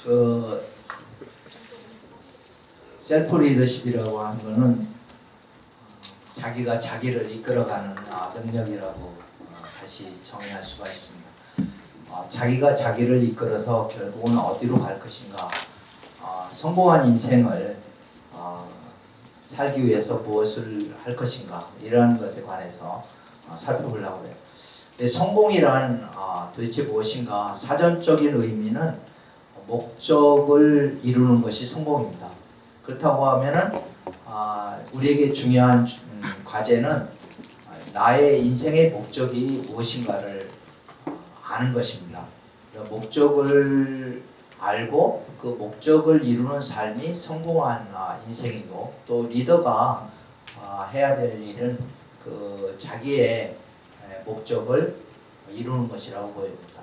그 셀프 리더십이라고 하는 거는 자기가 자기를 이끌어가는 능력이라고 다시 정의할 수가 있습니다. 자기가 자기를 이끌어서 결국은 어디로 갈 것인가, 성공한 인생을 살기 위해서 무엇을 할 것인가, 이러한 것에 관해서 살펴보려고 해요. 성공이란 도대체 무엇인가? 사전적인 의미는 목적을 이루는 것이 성공입니다. 그렇다고 하면은 우리에게 중요한 과제는 나의 인생의 목적이 무엇인가를 아는 것입니다. 목적을 알고 그 목적을 이루는 삶이 성공한 인생이고, 또 리더가 해야 될 일은 그 자기의 목적을 이루는 것이라고 보입니다.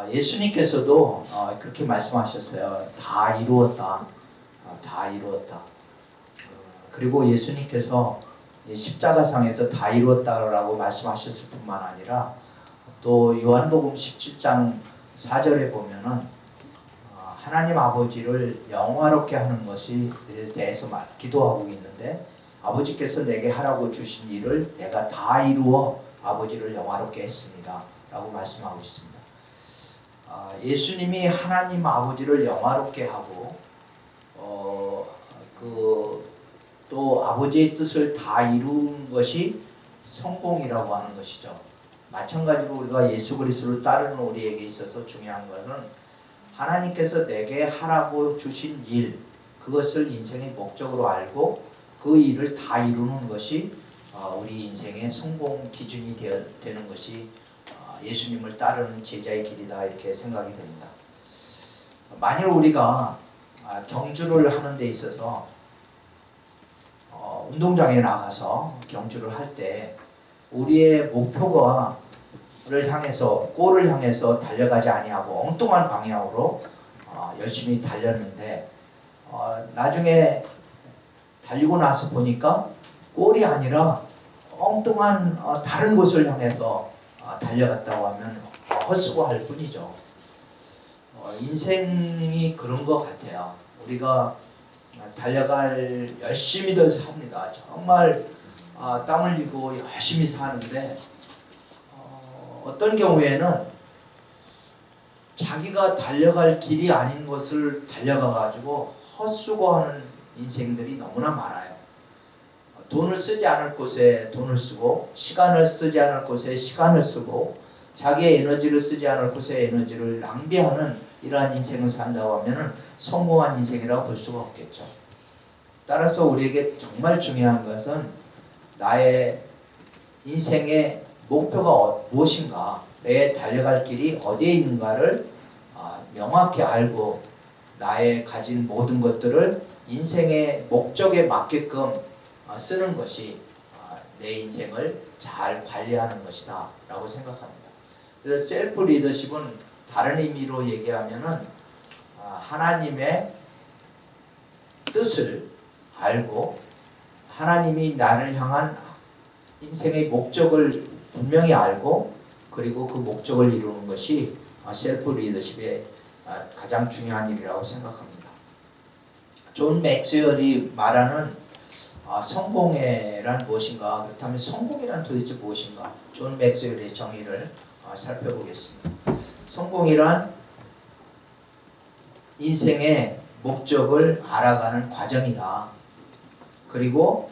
예수님께서도 그렇게 말씀하셨어요. 다 이루었다. 다 이루었다. 그리고 예수님께서 십자가상에서 다 이루었다라고 말씀하셨을 뿐만 아니라 또 요한복음 17장 4절에 보면은 하나님 아버지를 영화롭게 하는 것에 대해서 기도하고 있는데, 아버지께서 내게 하라고 주신 일을 내가 다 이루어 아버지를 영화롭게 했습니다 라고 말씀하고 있습니다. 예수님이 하나님 아버지를 영화롭게 하고 또 아버지의 뜻을 다 이룬 것이 성공이라고 하는 것이죠. 마찬가지로 우리가 예수 그리스도를 따르는 우리에게 있어서 중요한 것은 하나님께서 내게 하라고 주신 일, 그것을 인생의 목적으로 알고 그 일을 다 이루는 것이 우리 인생의 성공 기준이 되는 것이 예수님을 따르는 제자의 길이다, 이렇게 생각이 됩니다. 만일 우리가 경주를 하는 데 있어서 운동장에 나가서 경주를 할 때 우리의 목표를 향해서, 골을 향해서 달려가지 아니하고 엉뚱한 방향으로 열심히 달렸는데 나중에 달리고 나서 보니까 골이 아니라 엉뚱한 다른 곳을 향해서 달려갔다고 하면 헛수고할 뿐이죠. 인생이 그런 것 같아요. 우리가 달려갈 열심히들 삽니다. 정말 땀 흘리고 열심히 사는데 어떤 경우에는 자기가 달려갈 길이 아닌 것을 달려가 가지고 헛수고하는 인생들이 너무나 많아요. 돈을 쓰지 않을 곳에 돈을 쓰고, 시간을 쓰지 않을 곳에 시간을 쓰고, 자기의 에너지를 쓰지 않을 곳에 에너지를 낭비하는 이러한 인생을 산다고 하면 성공한 인생이라고 볼 수가 없겠죠. 따라서 우리에게 정말 중요한 것은 나의 인생의 목표가 무엇인가, 내 달려갈 길이 어디에 있는가를 명확히 알고 나의 가진 모든 것들을 인생의 목적에 맞게끔 쓰는 것이 내 인생을 잘 관리하는 것이다 라고 생각합니다. 그래서 셀프 리더십은 다른 의미로 얘기하면은 하나님의 뜻을 알고 하나님이 나를 향한 인생의 목적을 분명히 알고, 그리고 그 목적을 이루는 것이 셀프 리더십의 가장 중요한 일이라고 생각합니다. 존 맥스웰이 말하는 성공이란 무엇인가, 그렇다면 성공이란 도대체 무엇인가, 존 맥스웰의 정의를 살펴보겠습니다. 성공이란 인생의 목적을 알아가는 과정이다. 그리고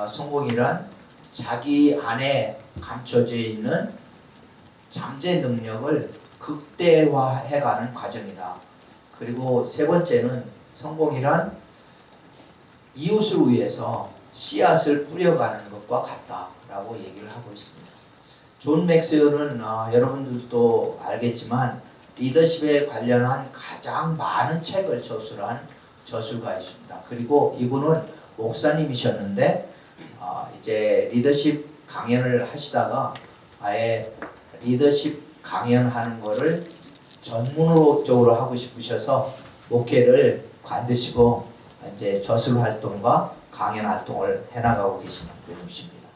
성공이란 자기 안에 감춰져 있는 잠재 능력을 극대화해가는 과정이다. 그리고 세 번째는 성공이란 이웃을 위해서 씨앗을 뿌려가는 것과 같다라고 얘기를 하고 있습니다. 존 맥스웰은 여러분들도 알겠지만 리더십에 관련한 가장 많은 책을 저술한 저술가이십니다. 그리고 이분은 목사님이셨는데 이제 리더십 강연을 하시다가 아예 리더십 강연하는 거를 전문적으로 하고 싶으셔서 목회를 관두시고 이제 저술 활동과 강연 활동을 해나가고 계시는 분이십니다.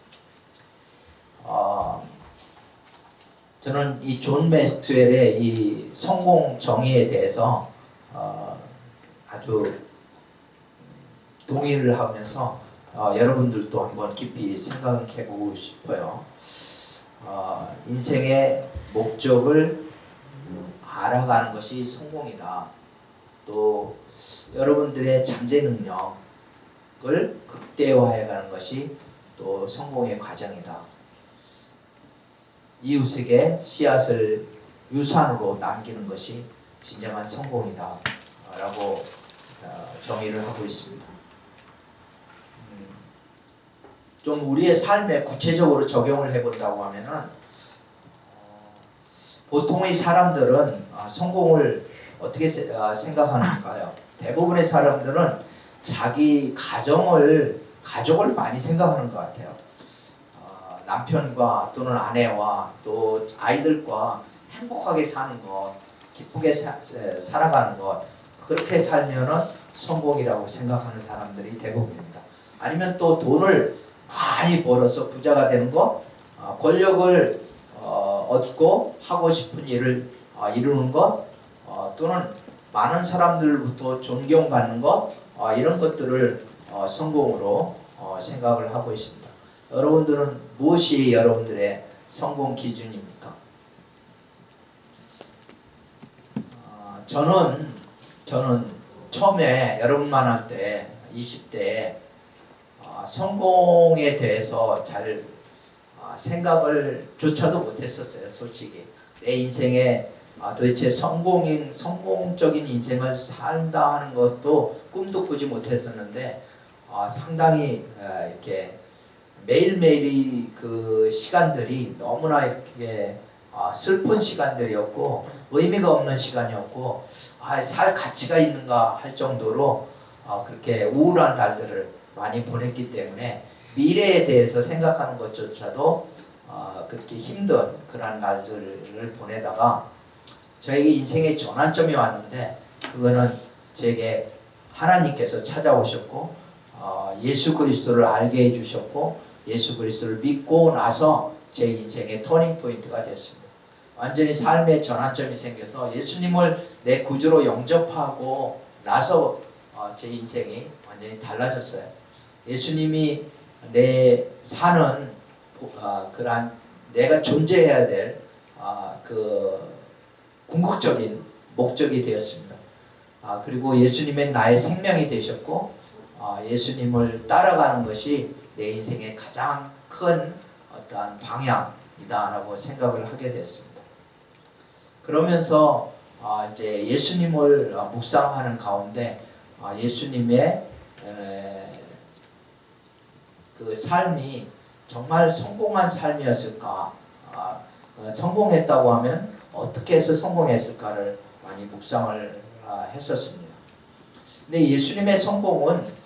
저는 이 존 맥스웰의 이 성공 정의에 대해서 아주 동의를 하면서 여러분들도 한번 깊이 생각해 보고 싶어요. 인생의 목적을 알아가는 것이 성공이다. 또 여러분들의 잠재 능력을 극대화해가는 것이 또 성공의 과정이다. 이웃에게 씨앗을 유산으로 남기는 것이 진정한 성공이다 라고 정의를 하고 있습니다. 좀 우리의 삶에 구체적으로 적용을 해본다고 하면은 보통의 사람들은 성공을 어떻게 생각하는가요? 대부분의 사람들은 자기 가족을 많이 생각하는 것 같아요. 남편과 또는 아내와 또 아이들과 행복하게 사는 것, 기쁘게 살아가는 것, 그렇게 살면은 성공이라고 생각하는 사람들이 대부분입니다. 아니면 또 돈을 많이 벌어서 부자가 되는 것, 권력을 얻고 하고 싶은 일을 이루는 것, 또는 많은 사람들로부터 존경받는 것, 이런 것들을 성공으로 생각을 하고 있습니다. 여러분들은 무엇이 여러분들의 성공 기준입니까? 저는 처음에 여러분 만날 때 20대에 성공에 대해서 잘 생각을 조차도 못했었어요. 솔직히 내 인생에 도대체 성공적인 인생을 산다 하는 것도 꿈도 꾸지 못했었는데 상당히 이렇게 매일매일이 그 시간들이 너무나 이렇게 슬픈 시간들이었고 의미가 없는 시간이었고 살 가치가 있는가 할 정도로 그렇게 우울한 날들을 많이 보냈기 때문에 미래에 대해서 생각하는 것조차도 그렇게 힘든 그런 날들을 보내다가 저에게 인생의 전환점이 왔는데 그거는 제게 하나님께서 찾아오셨고 예수 그리스도를 알게 해주셨고 예수 그리스도를 믿고 나서 제 인생의 터닝 포인트가 됐습니다. 완전히 삶의 전환점이 생겨서 예수님을 내 구주로 영접하고 나서 제 인생이 완전히 달라졌어요. 예수님이 내 사는 그러한 내가 존재해야 될 그 궁극적인 목적이 되었습니다. 그리고 예수님은 나의 생명이 되셨고 예수님을 따라가는 것이 내 인생의 가장 큰 어떠한 방향이다라고 생각을 하게 됐습니다. 그러면서 이제 예수님을 묵상하는 가운데 예수님의 그 삶이 정말 성공한 삶이었을까? 성공했다고 하면 어떻게 해서 성공했을까를 많이 묵상을 했었습니다. 근데 예수님의 성공은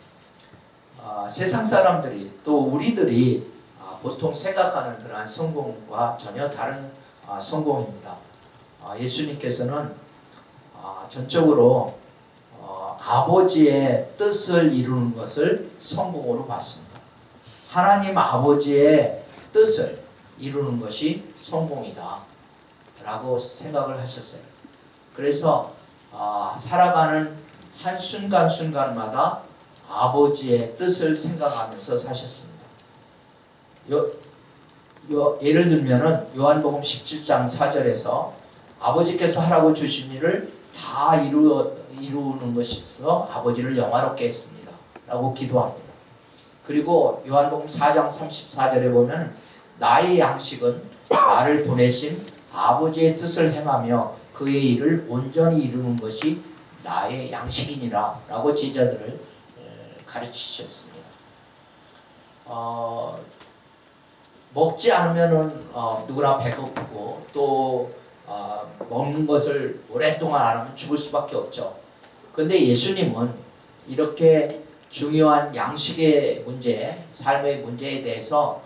세상 사람들이 또 우리들이 보통 생각하는 그러한 성공과 전혀 다른 성공입니다. 예수님께서는 전적으로 아버지의 뜻을 이루는 것을 성공으로 봤습니다. 하나님 아버지의 뜻을 이루는 것이 성공이다 라고 생각을 하셨어요. 그래서 살아가는 한순간순간마다 아버지의 뜻을 생각하면서 사셨습니다. 예를 들면은 요한복음 17장 4절에서 아버지께서 하라고 주신 일을 다 이루는 것이서 아버지를 영화롭게 했습니다 라고 기도합니다. 그리고 요한복음 4장 34절에 보면 나의 양식은 나를 보내신 아버지의 뜻을 행하며 그의 일을 온전히 이루는 것이 나의 양식이니라 라고 제자들을 가르치셨습니다. 먹지 않으면은 누구나 배고프고 또 먹는 것을 오랫동안 안 하면 죽을 수밖에 없죠. 근데 예수님은 이렇게 중요한 양식의 문제, 삶의 문제에 대해서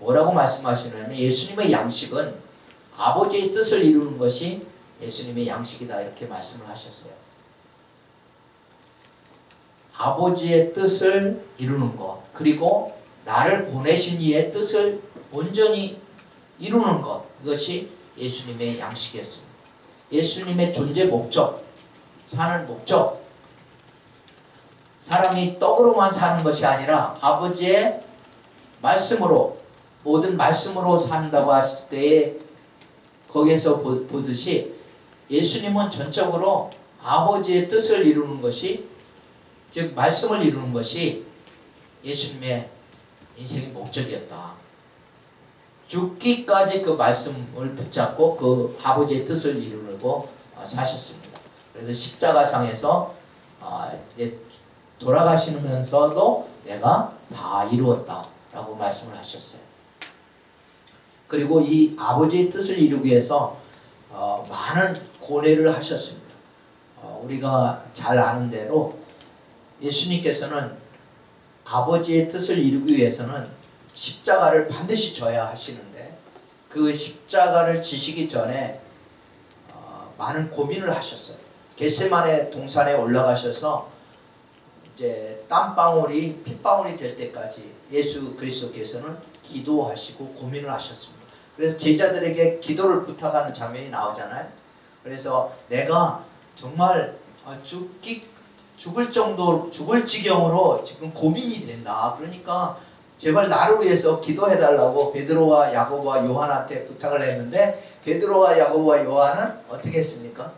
뭐라고 말씀하시냐면 예수님의 양식은 아버지의 뜻을 이루는 것이 예수님의 양식이다 이렇게 말씀을 하셨어요. 아버지의 뜻을 이루는 것, 그리고 나를 보내신 이의 뜻을 온전히 이루는 것, 이것이 예수님의 양식이었습니다. 예수님의 존재 목적, 사는 목적, 사람이 떡으로만 사는 것이 아니라 아버지의 말씀으로, 모든 말씀으로 산다고 하실 때에 거기에서 보듯이 예수님은 전적으로 아버지의 뜻을 이루는 것이, 즉 말씀을 이루는 것이 예수님의 인생의 목적이었다. 죽기까지 그 말씀을 붙잡고 그 아버지의 뜻을 이루려고 사셨습니다. 그래서 십자가상에서 이제 돌아가시면서도 내가 다 이루었다 라고 말씀을 하셨어요. 그리고 이 아버지의 뜻을 이루기 위해서 많은 고뇌를 하셨습니다. 우리가 잘 아는 대로 예수님께서는 아버지의 뜻을 이루기 위해서는 십자가를 반드시 져야 하시는데, 그 십자가를 지시기 전에 많은 고민을 하셨어요. 겟세마네 동산에 올라가셔서 이제 땀방울이 핏방울이 될 때까지 예수 그리스도께서는 기도하시고 고민을 하셨습니다. 그래서 제자들에게 기도를 부탁하는 장면이 나오잖아요. 그래서 내가 정말 죽을 정도, 죽을 지경으로 지금 고민이 된다. 그러니까 제발 나를 위해서 기도해달라고 베드로와 야고보와 요한한테 부탁을 했는데, 베드로와 야고보와 요한은 어떻게 했습니까?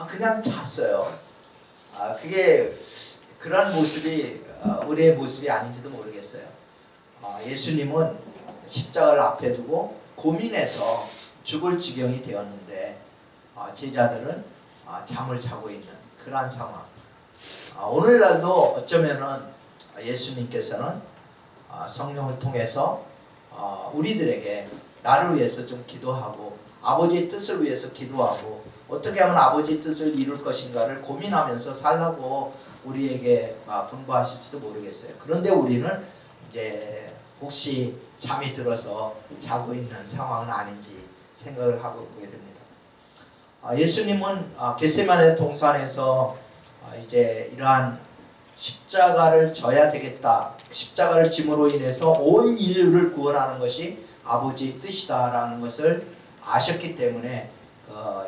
그냥 잤어요. 그게 그런 모습이 우리의 모습이 아닌지도 모르겠어요. 예수님은 십자가를 앞에 두고 고민해서 죽을 지경이 되었는데 제자들은 잠을 자고 있는 그러한 상황. 오늘날도 어쩌면은 예수님께서는 성령을 통해서 우리들에게 나를 위해서 좀 기도하고 아버지의 뜻을 위해서 기도하고 어떻게 하면 아버지의 뜻을 이룰 것인가를 고민하면서 살라고 우리에게 분부하실지도 모르겠어요. 그런데 우리는 이제 혹시 잠이 들어서 자고 있는 상황은 아닌지 생각을 하고 보게 됩니다. 예수님은 겟세마네 동산에서 이제 이러한 십자가를 져야 되겠다. 십자가를 짐으로 인해서 온 인류를 구원하는 것이 아버지의 뜻이다라는 것을 아셨기 때문에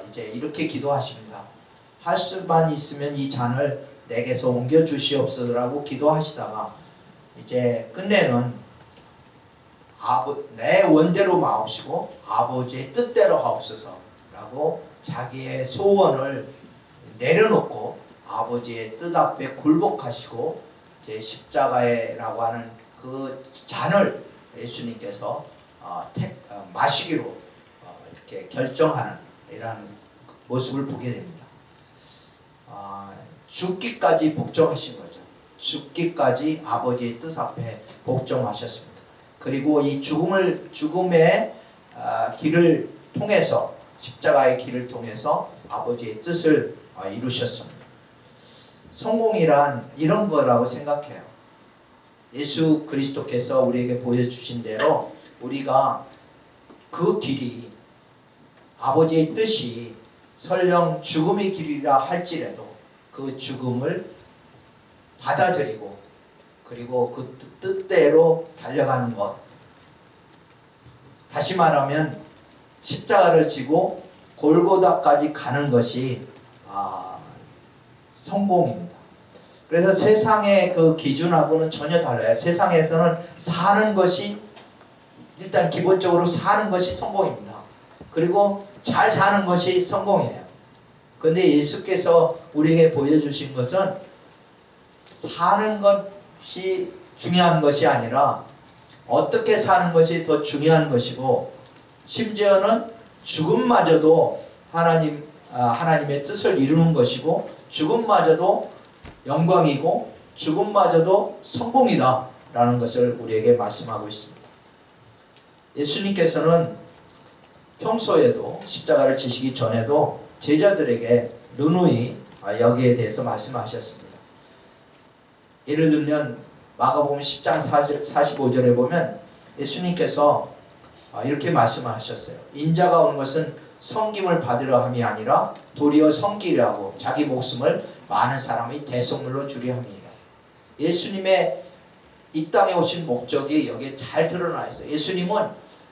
이제 이렇게 기도하십니다. 할 수만 있으면 이 잔을 내게서 옮겨 주시옵소서라고 기도하시다가 이제 끝내는 내 원대로 마옵시고 아버지의 뜻대로 하옵소서라고 자기의 소원을 내려놓고 아버지의 뜻 앞에 굴복하시고 이제 십자가라고 하는 그 잔을 예수님께서 마시기로 이렇게 결정하는 이러한 모습을 보게 됩니다. 죽기까지 복종하신 거죠. 죽기까지 아버지의 뜻 앞에 복종하셨습니다. 그리고 이 죽음의 길을 통해서, 십자가의 길을 통해서 아버지의 뜻을 이루셨습니다. 성공이란 이런 거라고 생각해요. 예수 그리스도께서 우리에게 보여주신 대로 우리가 그 길이, 아버지의 뜻이 설령 죽음의 길이라 할지라도 그 죽음을 받아들이고 그리고 그 뜻대로 달려가는 것, 다시 말하면 십자가를 지고 골고다까지 가는 것이 성공입니다. 그래서 세상의 그 기준하고는 전혀 달라요. 세상에서는 사는 것이, 일단 기본적으로 사는 것이 성공입니다. 그리고 잘 사는 것이 성공이에요. 그런데 예수께서 우리에게 보여주신 것은 사는 것이 중요한 것이 아니라 어떻게 사는 것이 더 중요한 것이고, 심지어는 죽음마저도 하나님의 뜻을 이루는 것이고, 죽음마저도 영광이고 죽음마저도 성공이다 라는 것을 우리에게 말씀하고 있습니다. 예수님께서는 평소에도 십자가를 지시기 전에도 제자들에게 누누이 여기에 대해서 말씀하셨습니다. 예를 들면 마가복음 10장 45절에 보면 예수님께서 이렇게 말씀하셨어요. 인자가 온 것은 섬김을 받으려 함이 아니라 도리어 섬기려 하고 자기 목숨을 많은 사람의 대속물로 주려 함이니라. 예수님의 이 땅에 오신 목적이 여기에 잘 드러나 있어요. 예수님은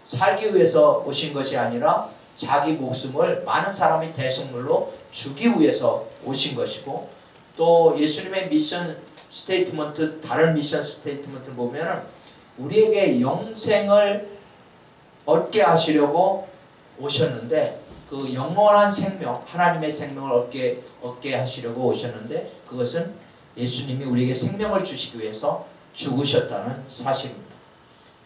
살기 위해서 오신 것이 아니라 자기 목숨을 많은 사람이 대속물로 주기 위해서 오신 것이고, 또 예수님의 미션 스테이트먼트, 다른 미션 스테이트먼트를 보면 우리에게 영생을 얻게 하시려고 오셨는데, 그 영원한 생명, 하나님의 생명을 얻게 하시려고 오셨는데, 그것은 예수님이 우리에게 생명을 주시기 위해서 죽으셨다는 사실입니다.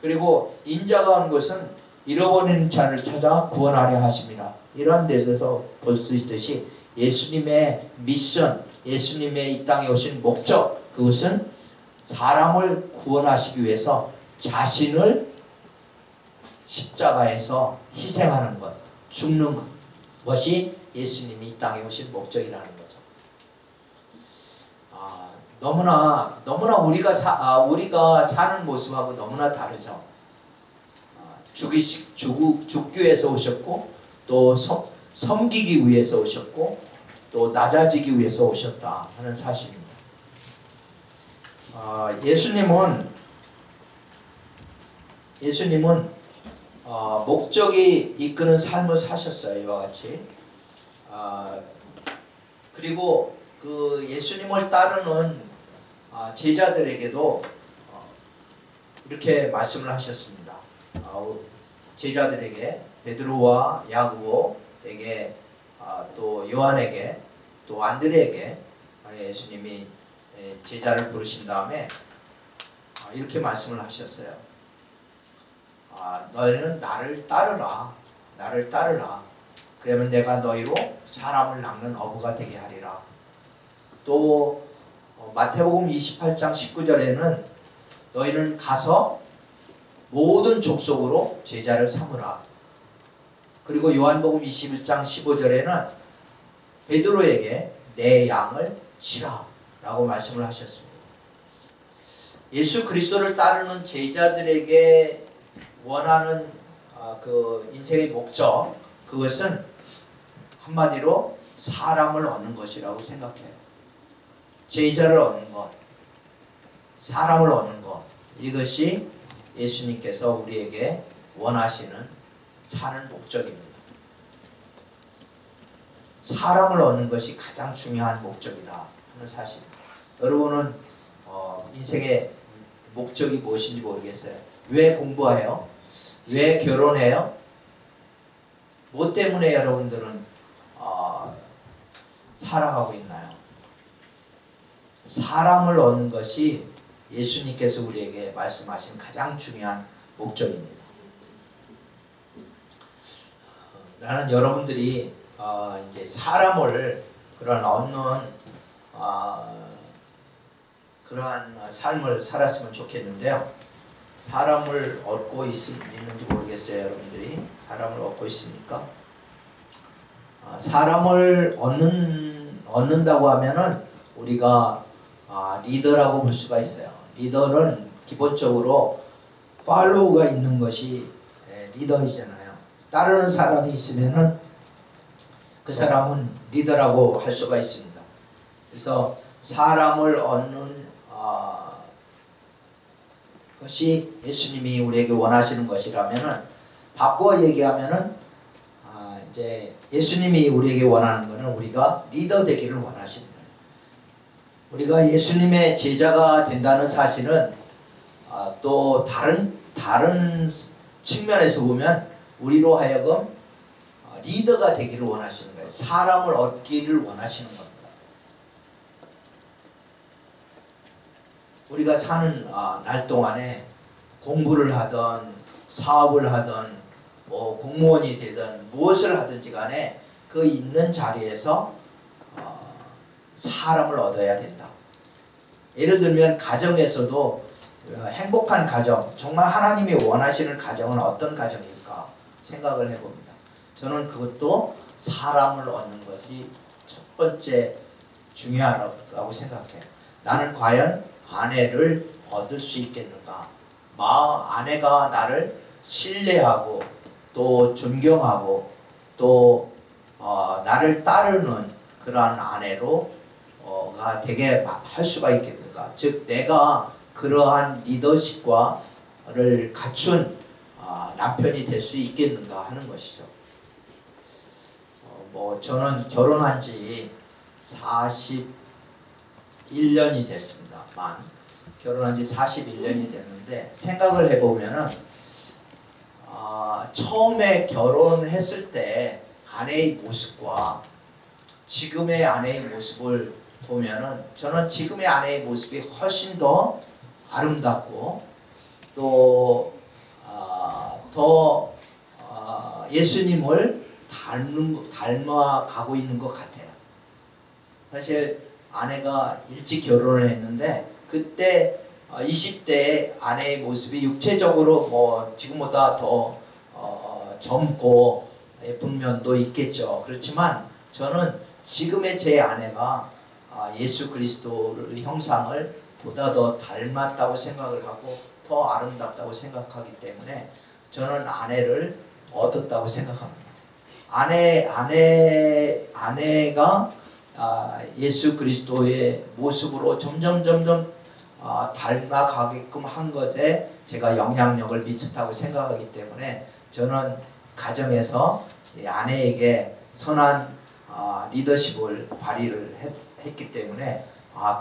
그리고 인자가 온 것은 잃어버린 자를 찾아 구원하려 하심이라. 이런 데서 볼 수 있듯이 예수님의 미션, 예수님의 이 땅에 오신 목적, 그것은 사람을 구원하시기 위해서 자신을 십자가에서 희생하는 것, 죽는 것이 예수님이 이 땅에 오신 목적이라는 거죠. 너무나 우리가 사는 모습하고 너무나 다르죠. 죽기 위해서 오셨고, 또 섬기기 위해서 오셨고, 또 낮아지기 위해서 오셨다 하는 사실입니다. 예수님은 목적이 이끄는 삶을 사셨어요. 이와 같이. 그리고 그 예수님을 따르는 제자들에게도 이렇게 말씀을 하셨습니다. 제자들에게, 베드로와 야고보에게, 또 요한에게, 또 안드레에게 예수님이 제자를 부르신 다음에 이렇게 말씀을 하셨어요. 너희는 나를 따르라. 나를 따르라. 그러면 내가 너희로 사람을 낚는 어부가 되게 하리라. 또 마태복음 28장 19절에는 너희는 가서 모든 족속으로 제자를 삼으라. 그리고 요한복음 21장 15절에는 베드로에게 내 양을 치라 라고 말씀을 하셨습니다. 예수 그리스도를 따르는 제자들에게 원하는 그 인생의 목적, 그것은 한마디로 사람을 얻는 것이라고 생각해요. 제자를 얻는 것, 사람을 얻는 것, 이것이 예수님께서 우리에게 원하시는 사는 목적입니다. 사람을 얻는 것이 가장 중요한 목적이다 하는 사실입니다. 여러분은 인생의 목적이 무엇인지 모르겠어요. 왜 공부해요? 왜 결혼해요? 뭐 때문에 여러분들은 살아가고 있나요? 사람을 얻는 것이 예수님께서 우리에게 말씀하신 가장 중요한 목적입니다. 나는 여러분들이 이제 사람을 얻는 그러한 삶을 살았으면 좋겠는데요. 사람을 얻고 있는지 모르겠어요. 여러분들이 사람을 얻고 있습니까? 사람을 얻는다고 하면은 우리가 리더라고 볼 수가 있어요. 리더는 기본적으로 팔로우가 있는 것이 리더이잖아요. 따르는 사람이 있으면은 그 사람은 리더라고 할 수가 있습니다. 그래서 사람을 얻는 것이 예수님이 우리에게 원하시는 것이라면은, 바꿔 얘기하면은 이제 예수님이 우리에게 원하는 것은 우리가 리더 되기를 원하십니다. 우리가 예수님의 제자가 된다는 사실은 또 다른 측면에서 보면 우리로 하여금 리더가 되기를 원하시는 거예요. 사람을 얻기를 원하시는 겁니다. 우리가 사는 날 동안에 공부를 하든 사업을 하든 뭐 공무원이 되든 무엇을 하든지 간에 그 있는 자리에서 사람을 얻어야 된다. 예를 들면 가정에서도 행복한 가정, 정말 하나님이 원하시는 가정은 어떤 가정일까 생각을 해봅니다. 저는 그것도 사람을 얻는 것이 첫 번째 중요하다고 생각해요. 나는 과연 아내를 얻을 수 있겠는가? 아내가 나를 신뢰하고 또 존경하고 또 나를 따르는 그러한 아내로가 되게 할 수가 있겠는가? 즉 내가 그러한 리더십과를 갖춘 남편이 될 수 있겠는가 하는 것이죠. 저는 결혼한 지 41년이 됐습니다. 결혼한 지 41년이 됐는데 생각을 해보면은 처음에 결혼했을 때 아내의 모습과 지금의 아내의 모습을 보면은 저는 지금의 아내의 모습이 훨씬 더 아름답고 또 더 예수님을 닮아가고 있는 것 같아요. 사실 아내가 일찍 결혼을 했는데 그때 20대의 아내의 모습이 육체적으로 지금보다 더 젊고 예쁜 면도 있겠죠. 그렇지만 저는 지금의 제 아내가 예수 그리스도의 형상을 보다 더 닮았다고 생각을 하고 더 아름답다고 생각하기 때문에 저는 아내를 얻었다고 생각합니다. 아내가 예수 그리스도의 모습으로 점점 닮아가게끔 한 것에 제가 영향력을 미쳤다고 생각하기 때문에 저는 가정에서 아내에게 선한 리더십을 발휘를 했기 때문에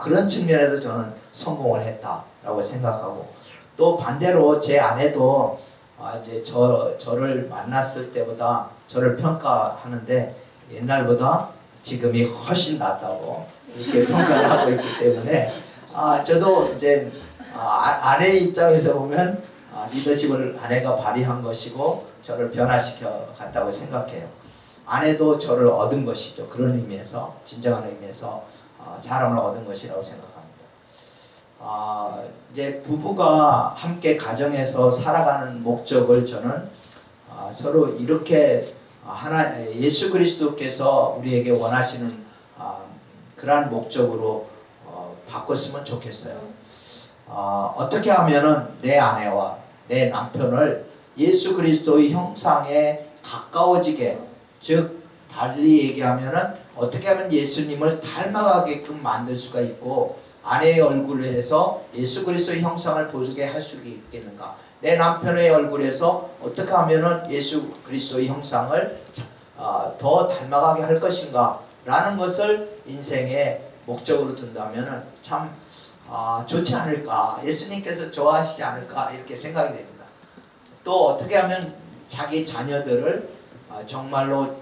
그런 측면에서 저는 성공을 했다라고 생각하고 또 반대로 제 아내도 이제 저를 만났을 때보다 저를 평가하는데 옛날보다 지금이 훨씬 낫다고 이렇게 평가를 하고 있기 때문에 저도 이제 아내의 입장에서 보면 리더십을 아내가 발휘한 것이고 저를 변화시켜 갔다고 생각해요. 아내도 저를 얻은 것이죠. 그런 의미에서 진정한 의미에서 사람을 얻은 것이라고 생각합니다. 이제 부부가 함께 가정에서 살아가는 목적을 저는 서로 이렇게 예수 그리스도께서 우리에게 원하시는 그러한 목적으로 바꿨으면 좋겠어요. 어떻게 하면은 내 아내와 내 남편을 예수 그리스도의 형상에 가까워지게, 즉 달리 얘기하면은 어떻게 하면 예수님을 닮아가게끔 만들 수가 있고 아내의 얼굴에서 예수 그리스도의 형상을 보게 할 수 있겠는가, 내 남편의 얼굴에서 어떻게 하면은 예수 그리스도의 형상을 더 닮아가게 할 것인가 라는 것을 인생의 목적으로 둔다면은 참 좋지 않을까, 예수님께서 좋아하시지 않을까 이렇게 생각이 됩니다. 또 어떻게 하면 자기 자녀들을 정말로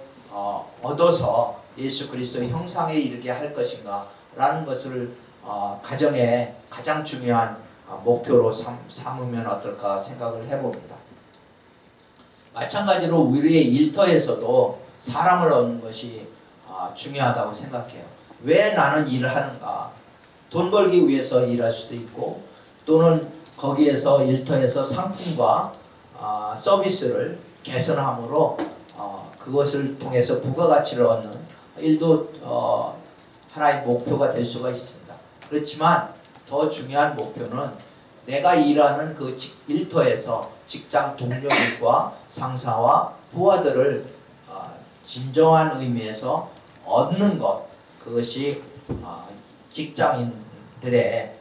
얻어서 예수 그리스도의 형상에 이르게 할 것인가 라는 것을 가정의 가장 중요한 목표로 삼으면 어떨까 생각을 해봅니다. 마찬가지로 우리의 일터에서도 사람을 얻는 것이 중요하다고 생각해요. 왜 나는 일을 하는가? 돈 벌기 위해서 일할 수도 있고 또는 거기에서 일터에서 상품과 서비스를 개선함으로 그것을 통해서 부가가치를 얻는 일도 하나의 목표가 될 수가 있습니다. 그렇지만 더 중요한 목표는 내가 일하는 그 일터에서 직장 동료들과 상사와 부하들을 진정한 의미에서 얻는 것, 그것이 직장인들의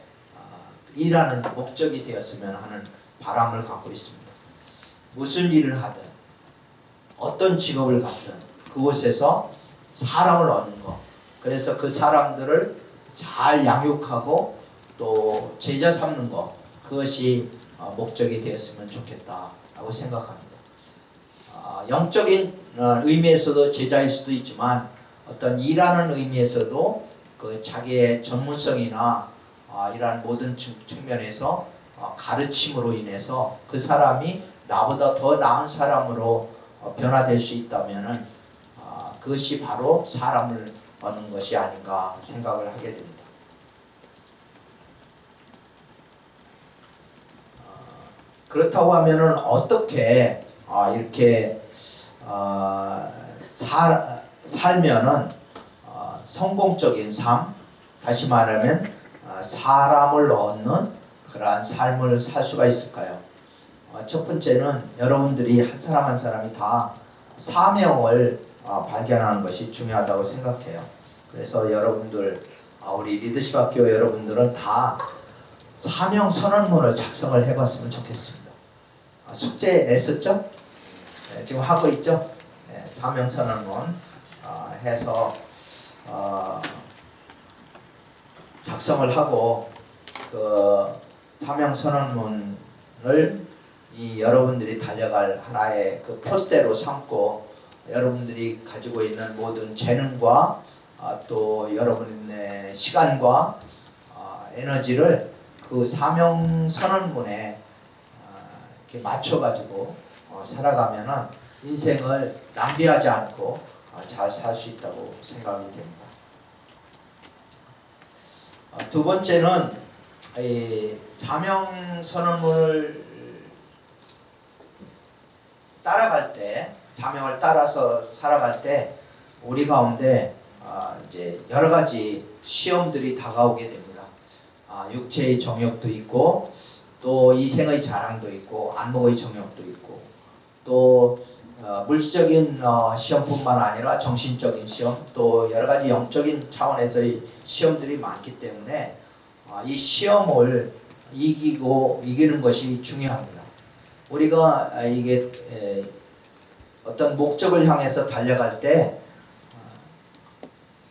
일하는 목적이 되었으면 하는 바람을 갖고 있습니다. 무슨 일을 하든 어떤 직업을 갖든 그곳에서 사람을 얻는 것, 그래서 그 사람들을 잘 양육하고 또 제자 삼는 것, 그것이 목적이 되었으면 좋겠다라고 생각합니다. 영적인 의미에서도 제자일 수도 있지만 어떤 일하는 의미에서도 그 자기의 전문성이나 이러한 모든 측면에서 가르침으로 인해서 그 사람이 나보다 더 나은 사람으로 변화될 수 있다면은 그것이 바로 사람을 얻는 것이 아닌가 생각을 하게 됩니다. 그렇다고 하면은 어떻게 이렇게 살면은 성공적인 삶, 다시 말하면 사람을 얻는 그러한 삶을 살 수가 있을까요? 첫 번째는 여러분들이 한 사람 한 사람이 다 사명을 발견하는 것이 중요하다고 생각해요. 그래서 여러분들, 우리 리더십 학교 여러분들은 다 사명 선언문을 작성을 해봤으면 좋겠습니다. 숙제 냈었죠? 지금 하고 있죠? 사명선언문 해서 작성을 하고 그 사명선언문을 여러분들이 달려갈 하나의 그 표대로 삼고 여러분들이 가지고 있는 모든 재능과 또 여러분의 시간과 에너지를 그 사명선언문에 이렇게 맞춰가지고 살아가면은 인생을 낭비하지 않고 잘 살 수 있다고 생각이 됩니다. 두 번째는 이 사명선언문을 따라갈 때, 사명을 따라서 살아갈 때 우리 가운데 이제 여러 가지 시험들이 다가오게 됩니다. 육체의 정욕도 있고 또 이생의 자랑도 있고 안목의 정욕도 있고 또 물질적인 시험뿐만 아니라 정신적인 시험 또 여러 가지 영적인 차원에서의 시험들이 많기 때문에 이 시험을 이기는 것이 중요합니다. 우리가 이게 어떤 목적을 향해서 달려갈 때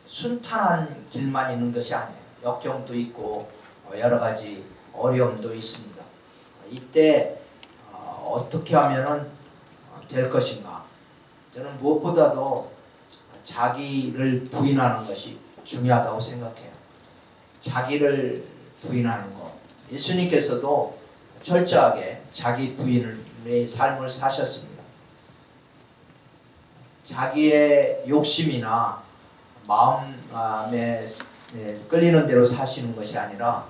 순탄한 길만 있는 것이 아니에요. 역경도 있고 여러 가지 어려움도 있습니다. 이때 어떻게 하면은 될 것인가? 저는 무엇보다도 자기를 부인하는 것이 중요하다고 생각해요. 자기를 부인하는 것. 예수님께서도 철저하게 자기 부인의 삶을 사셨습니다. 자기의 욕심이나 마음에 끌리는 대로 사시는 것이 아니라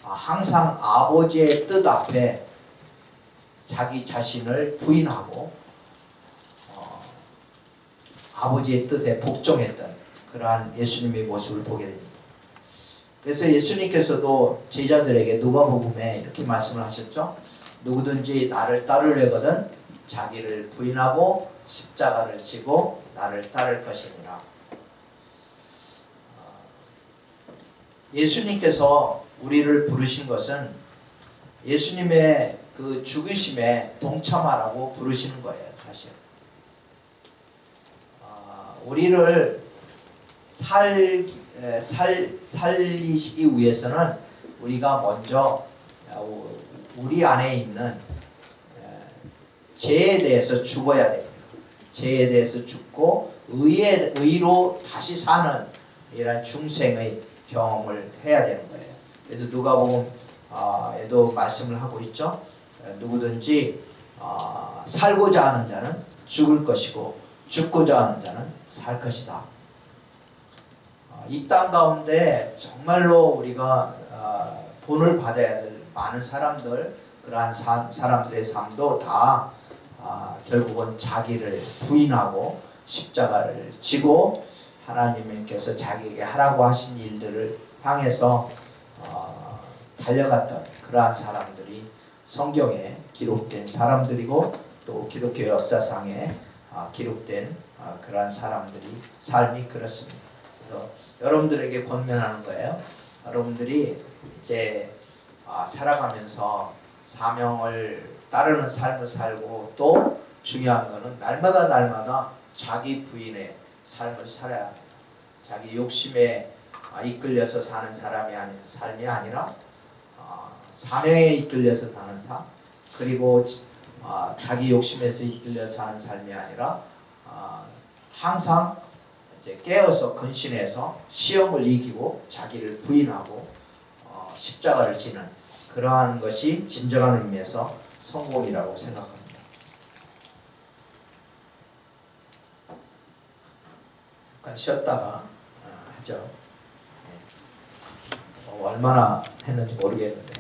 항상 아버지의 뜻 앞에 자기 자신을 부인하고 아버지의 뜻에 복종했던 그러한 예수님의 모습을 보게 됩니다. 그래서 예수님께서도 제자들에게 누가복음에 이렇게 말씀을 하셨죠. 누구든지 나를 따르려거든 자기를 부인하고 십자가를 지고 나를 따를 것이니라. 예수님께서 우리를 부르신 것은 예수님의 그 죽으심에 동참하라고 부르시는 거예요. 사실 우리를 살리시기 위해서는 우리가 먼저 우리 안에 있는 죄에 대해서 죽어야 됩니다. 죄에 대해서 죽고 의로 다시 사는 이런 중생의 경험을 해야 되는 거예요. 그래서 누가복음에도 말씀을 하고 있죠. 누구든지 살고자 하는 자는 죽을 것이고 죽고자 하는 자는 살 것이다. 이 땅 가운데 정말로 우리가 본을 받아야 될 많은 사람들, 그러한 사람들의 삶도 다 결국은 자기를 부인하고 십자가를 지고 하나님께서 자기에게 하라고 하신 일들을 향해서 달려갔던 그러한 사람들이 성경에 기록된 사람들이고 또 기독교 역사상에 기록된 그러한 사람들이 삶이 그렇습니다. 그래서 여러분들에게 권면하는 거예요. 여러분들이 이제 살아가면서 사명을 따르는 삶을 살고 또 중요한 것은 날마다 자기 부인의 삶을 살아야 합니다. 자기 욕심에 이끌려서 사는 삶이 아니라 사명에 이끌려서 사는 삶, 그리고 자기 욕심에서 이끌려서 사는 삶이 아니라 항상 이제 깨어서 근신해서 시험을 이기고 자기를 부인하고 십자가를 지는 그러한 것이 진정한 의미에서 성공이라고 생각합니다. 잠깐 쉬었다가 하죠. 얼마나 했는지 모르겠는데